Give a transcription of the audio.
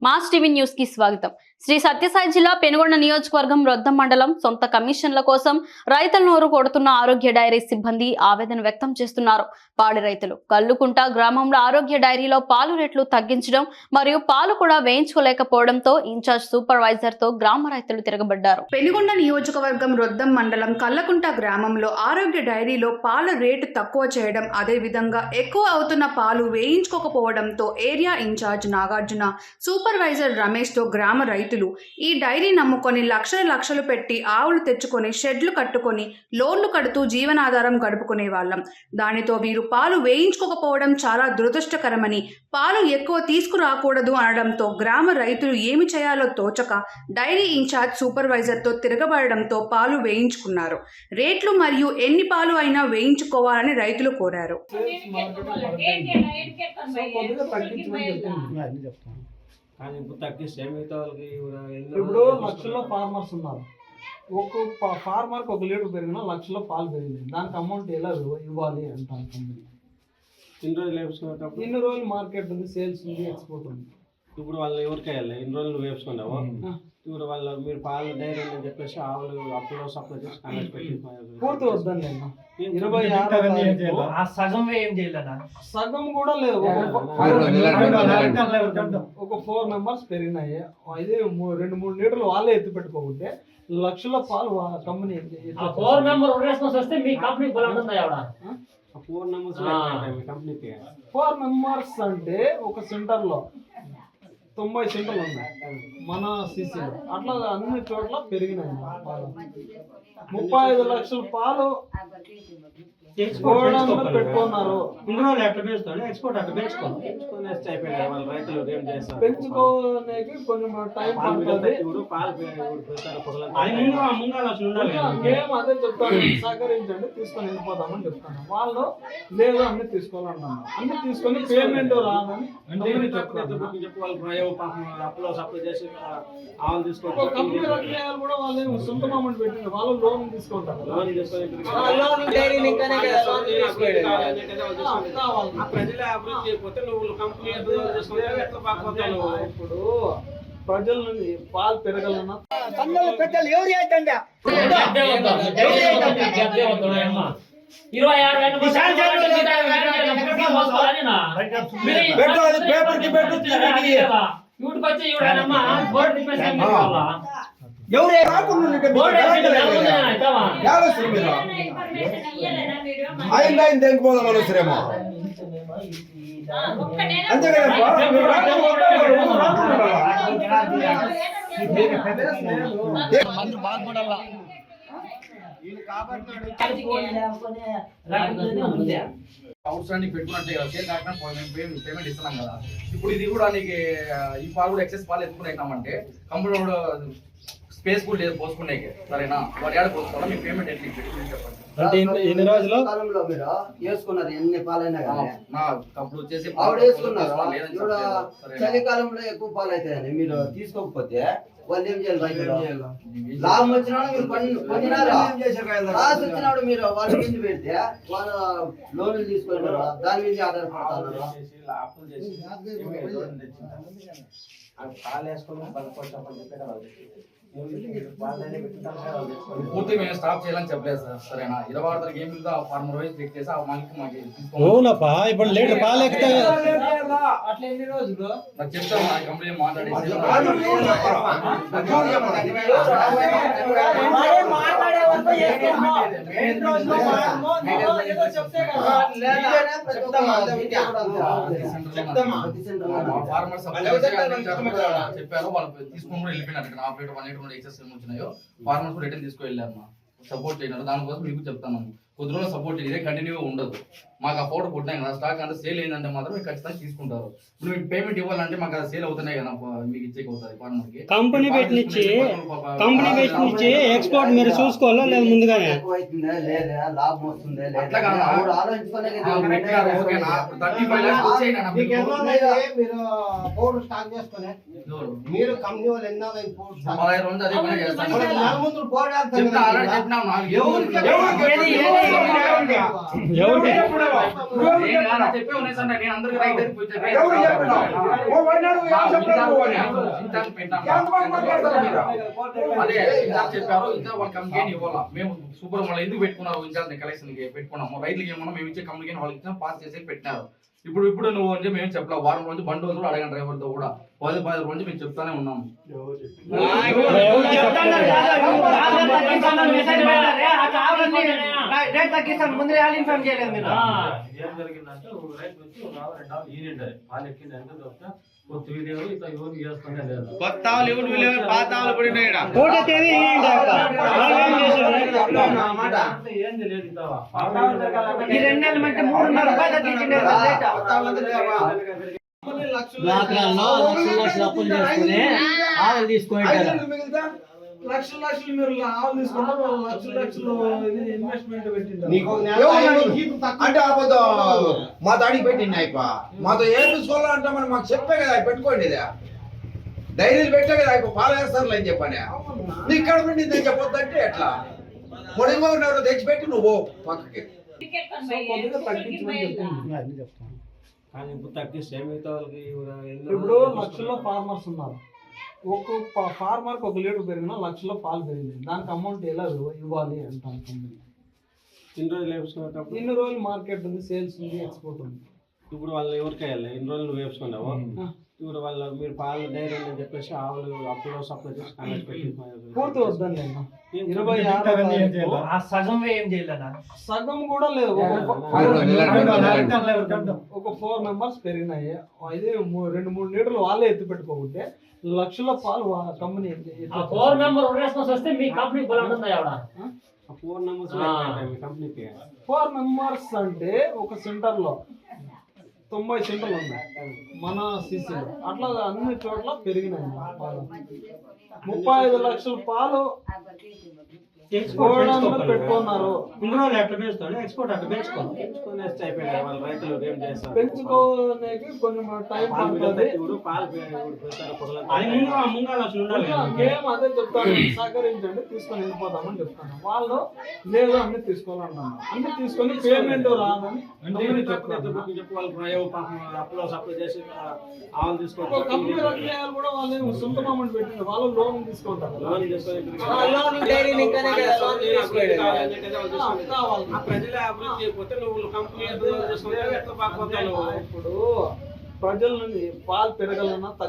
Mass TV news కి స్వాగతం. శ్రీ సత్యసాయి జిల్లా పెనుగొండ నియోజకవర్గం రొద్దం మండలం సొంత కమిషన్ల కోసం రైతుల నోరు కొడుతున్న ఆరోగ్య డైరీ సిబ్బంది ఆవేదన వ్యక్తం చేస్తున్నారు. పాడి రైతులు కల్లుకుంట గ్రామంలో ఆరోగ్య డైరీలో పాలు రేట్లు తగ్గించడం మరియు పాలు కూడా వేయించుకోలేకపోవడంతో ఇన్ఛార్జ్ సూపర్వైజర్ తో గ్రామ రైతులు తిరగబడ్డారు. పెనుగొండ నియోజకవర్గం రొద్దం మండలం కల్లకుంట గ్రామంలో ఆరోగ్య డైరీలో పాల రేటు తక్కువ చేయడం, అదే విధంగా ఎక్కువ అవుతున్న పాలు వేయించుకోకపోవడంతో area in charge Nagarjuna, supervisor Ramesh తో గ్రామ రైతులు ఈ డైరీ నమ్ముకొని లక్షలు పెట్టి ఆవులు తెచ్చుకొని షెడ్లు కట్టుకొని లోన్లు కడుతూ జీవనాధారం గడుపుకునే వాళ్ళం. దానితో వీరు పాలు వేయించుకోకపోవడం చాలా దురదృష్టకరమని, పాలు ఎక్కువ తీసుకురాకూడదు అనడంతో గ్రామ రైతులు ఏమి చేయాలో తోచక డైరీ ఇన్ఛార్జ్ సూపర్వైజర్ తో తిరగబడడంతో పాలు వేయించుకున్నారు. రేట్లు మరియు ఎన్ని పాలు అయినా వేయించుకోవాలని రైతులు కోరారు. ఇప్పుడు లక్షల్లో ఫార్మర్స్ ఉన్నారు. ఒక్కొక్క ఫార్మర్కి 1 లీటర్ పెరిగినా లక్షల్లో పాలు పెరిగింది. దానికి అమౌంట్ ఎలా ఇవ్వాలి అంటాను కంపెనీ. ఇన్ని రోజులు మార్కెట్ ఉంది, సేల్స్ ఉంది, ఎక్స్పోర్ట్ ఉంది. ఇప్పుడు వాళ్ళు ఎవరికి వెళ్ళాలి? ఇన్ని రోజులు వేసుకున్నావు. ఇప్పుడు వాళ్ళు మీరు పాలు డైరీ అని చెప్పేసి ఆవులు అప్పులో సప్లై చేసి కాంగ్రెస్ పెట్టి పూర్తి వద్దండి. 26 సగం కూడా లేదు. ఒక 4 మెంబర్స్ పెరిగినాయి. ఇదే 2-3 లీటర్లు వాళ్ళే ఎత్తి పెట్టుకోకుంటే లక్షల పాలు కంపెనీ 4 మెంబర్స్ అంటే ఒక సెంటర్ లో 90 సెంటర్లు ఉన్నాయి మన సిసిలో. అట్లా అన్ని చోట్ల పెరిగినాయి. 35 లక్షల పాలు పెట్టుకున్నారు. పెంచుకోనేకి కొంచెం టైం పడుతుంది. మేము అదే చెప్తాను, సహకరించండి, తీసుకొని వెళ్ళిపోతామని చెప్తాను. వాళ్ళు లేదు అన్ని తీసుకోవాలన్నాను. అన్ని తీసుకొని పేమెంట్ రాదని కంపెనీ రక్షణలు కూడా వాళ్ళు సొంత అమౌంట్ పెట్టిన వాళ్ళు లోన్ తీసుకుంటారు. ఇప్పుడు ప్రజల నుండి పాలు పెరగాలన్నా పెద్దలు ఎవరు అవుతండి 26 ఎవరే రాకుండా ఆయన తెగిపోదాం మనసురేమో బాగుపడాలా అవుట్ స్టాండింగ్ పెట్టుకున్నట్టే కదా, షేర్ కాకుండా పేమెంట్ ఇస్తున్నాం కదా. ఇప్పుడు ఇది కూడా నీకు ఈ పాలు కూడా ఎక్సెస్ పాలు ఎత్తుకున్నామంటే కంపెనీ కూడా స్పేస్ కూడా లేదు పోసుకునే. సరేనా, వాడు ఏడ పోసుకోవాలా, మీ పేమెంట్ ఎట్లా చెప్పండి. అంటే ఎన్ని రోజులు కాలంలో మీరు వేసుకున్నారు? ఎన్ని పాలైనా అప్పుడు వచ్చేసి ఆవిడ వేసుకున్నారు. చలికాలంలో ఎక్కువ పాలు అవుతాయని మీరు తీసుకోకపోతే వాళ్ళు ఏం చేయాలి? లాభం వచ్చినా మీరు లాస్ వచ్చినాడు మీరు వాళ్ళ మీద పెడితే వాళ్ళు లోన్లు తీసుకుంటారు, దాని మీద ఆధారపడతారు. పూర్తి మేము స్టాప్ చేయాలని చెప్పలేదు సార్. సరేనా, 26 తారీఖు ఏం లేదు, ఆ ఫార్మర్ వైజ్ చెక్ చేసి ఆ మనకి మాకు ఇప్పుడు లీటర్ పాలు ఎక్కితే అట్లా ఎన్ని రోజులు నాకు చెప్తాను. మా కంపెనీ మాట్లాడేసి ఫార్మర్స్ చెప్పారు. వాళ్ళు తీసుకుని కూడా వెళ్ళిపోయినారు. నా పేట 1 లీటర్ ఎక్సెస్ వచ్చినాయో ఫార్మర్స్ రిటర్న్ తీసుకువెళ్ళారు. సపోర్ట్ చేయన్నారు. దానికోసం మీకు చెప్తాను, కొద్ది రోజులు సపోర్ట్ ఇదే కంటిన్యూగా ఉండదు. మాకు ఆ ఫోటో కొట్టినాయి కదా, స్టాక్ అంతా సేల్ అయిందంటే మాత్రం మీకు ఖచ్చితంగా తీసుకుంటారు. ఇప్పుడు మీకు పేమెంట్ ఇవ్వాలంటే మాకు అది సేల్ అవుతున్నాయి కదా, మీకు ఇచ్చేకి అవుతుంది. ఫార్మర్కి కంపెనీ పెట్టించి ఎక్స్పోర్ట్ మీరు చూసుకోవాలా లేదు ముందుగానే లాభం వస్తుంది స్టాక్ చేసుకునే మీరు కంపెనీ వాళ్ళు ఎన్నో చెప్పినా చెప్పే ఉన్నాయి సార్, నేను అందరికీ రైట్ అని పోయి చెప్పాను. ఎవరు చెప్పినావు? ఓ వన్నాడు, ఏం చెప్పినావు నువ్వు అని? ఇంచార్జ్ పెట్టాను. ఎంతమంది మాట్లాడతారు మీరు? అదే ఇన్ఛార్జ్ చెప్పారు, ఇన్ఛార్జ్ వాళ్ళ కంప్లైంట్ ఇవ్వాలా. మేము సూపర్ వాళ్ళు ఎందుకు పెట్టుకున్నారు ఇన్ఛార్జ్ కలెక్షన్ పెట్టుకున్నాము, రైతులకి ఏమన్నా మేము ఇచ్చే కంప్లైంట్ వాళ్ళకి ఇచ్చిన పాస్ చేసి పెట్టినారు. ఇప్పుడు నువ్వు అంటే మేము చెప్పలా, వారం రోజు బండి రోజులు అడగండి డ్రైవర్తో కూడా 10 రోజు మేము చెప్తానే ఉన్నాము. ముందే ఇన్ఫార్మ్ చేయలేదు మీరు. ఏం జరిగిందంటే ఒక రైతు వచ్చి ఒక ఆవు 2 ఆవులు ఈనిండే పాలు ఎక్కింది అంటే చెప్తా కొత్త వీడియో ఇట్లా ఎవరు చేస్తుందే లేదు. కొత్త ఆవులు ఎవరు వీళ్ళు పాత ఆవులు పడినాయి ఈడ. ఏంది లేదు ఇస్తావా ఈ 2 నెలల మధ్య 3.5 రూపాయలు తీసిండే రేట్. మిగిలితే లక్షలు మీరు ఆవులు తీసుకుంటారు, లక్షలు ఇది ఇన్వెస్ట్మెంట్ పెట్టింటారు. అంటే అబద్ధం మా దాడికి పెట్టింది అయిపో మాతో ఏం చూసుకోవాలంటే మనం మాకు చెప్పే కదా అవి పెట్టుకోండి ఇది డైరీలు పెట్టే కదా అయిపో పాలు వేస్తారు అని చెప్పానే నీ ఇక్కడ ఉండింది అని చెప్పొద్దంటే ఎట్లా పొడిగా ఉన్నవారు తెచ్చిపెట్టి నువ్వు పక్కకి కొద్దిగా తగ్గించమని చెప్తుంది అన్ని చెప్తాను. కానీ ఇప్పుడు తగ్గిస్తే మిగతా వాళ్ళకి ఇప్పుడు లక్షల్లో ఫార్మర్స్ ఉన్నారు, ఒక్కొక్క ఫార్మర్కి 1 లీటర్ పెరిగినా లక్షల్లో పాలు పెరిగింది, దానికి అమౌంట్ ఎలా ఇవ్వాలి అంటాను కంపెనీ. ఇన్ని రోజులు వేసుకునేటప్పుడు ఇన్ని రోజులు మార్కెట్ ఉంది, సేల్స్ ఉంది, ఎక్స్పోర్ట్ ఉంది. ఇప్పుడు వాళ్ళు ఎవరికి వెళ్ళాలి ఇన్ని రోజులు నువ్వు వేసుకున్నావు. ఇప్పుడు వాళ్ళ మీరు పాలు డైరీ అని చెప్పేసి ఆవులు అప్పుడు సప్లై చేసి కాంగ్రెస్ పెట్టి పూర్తి వద్దని నేను 26 సగం ఏం చేయలేదా? సగం కూడా లేదు, ఒక 4 మెంబర్స్ పెరిగినాయి. ఇది 2-3 లీటర్లు వాళ్ళే ఎత్తి పెట్టుకోకుంటే లక్షల పాలు కంపెనీ 4 మెంబర్ రెస్పాన్స్ వస్తే మీ కంపెనీ బలంటుందా ఎవడ 4 మెంబర్స్ మీ కంపెనీకి 4 మెంబర్స్ అంటే ఒక సెంటర్ లో 90 సెంటర్లు ఉన్నాయి మన సిసిలో, అట్లా అన్ని చోట్ల పెరిగినాయి పాలు. 35 లక్షల పాలు గోడౌన్లో పెట్టుకున్నారు. ఎక్స్పోర్ట్ అట్లా పెంచుకునేస్తే అయిపోయింది వాళ్ళ రైతులు ఏం చేస్తారు పెంచుకోనేకి కొంచెం టైం పడుతుంది. ఇప్పుడు పాలు పెడతారు మేము అదే చెప్తాను, సహకరించండి తీసుకొని వెళ్ళిపోతామని చెప్తాను. వాళ్ళు లేదు అన్ని తీసుకోవాలన్నాను, అన్ని తీసుకొని పేమెంట్ రాదని చెప్పి వాళ్ళు అప్పులో సప్లై చేసి ఆవులు ఒక కంపెనీ రన్ చేయాలి కూడా వాళ్ళు సొంత అమౌంట్ పెట్టింది, వాళ్ళు లోన్ తీసుకుంటారు. లోన్ తీసుకొని ప్రజలే అభివృద్ధి చేయకపోతే నువ్వు కంపెనీ ఎట్లా బాగుపోతావు. ఇప్పుడు ప్రజల నుండి పాలు పెరగాలన్నా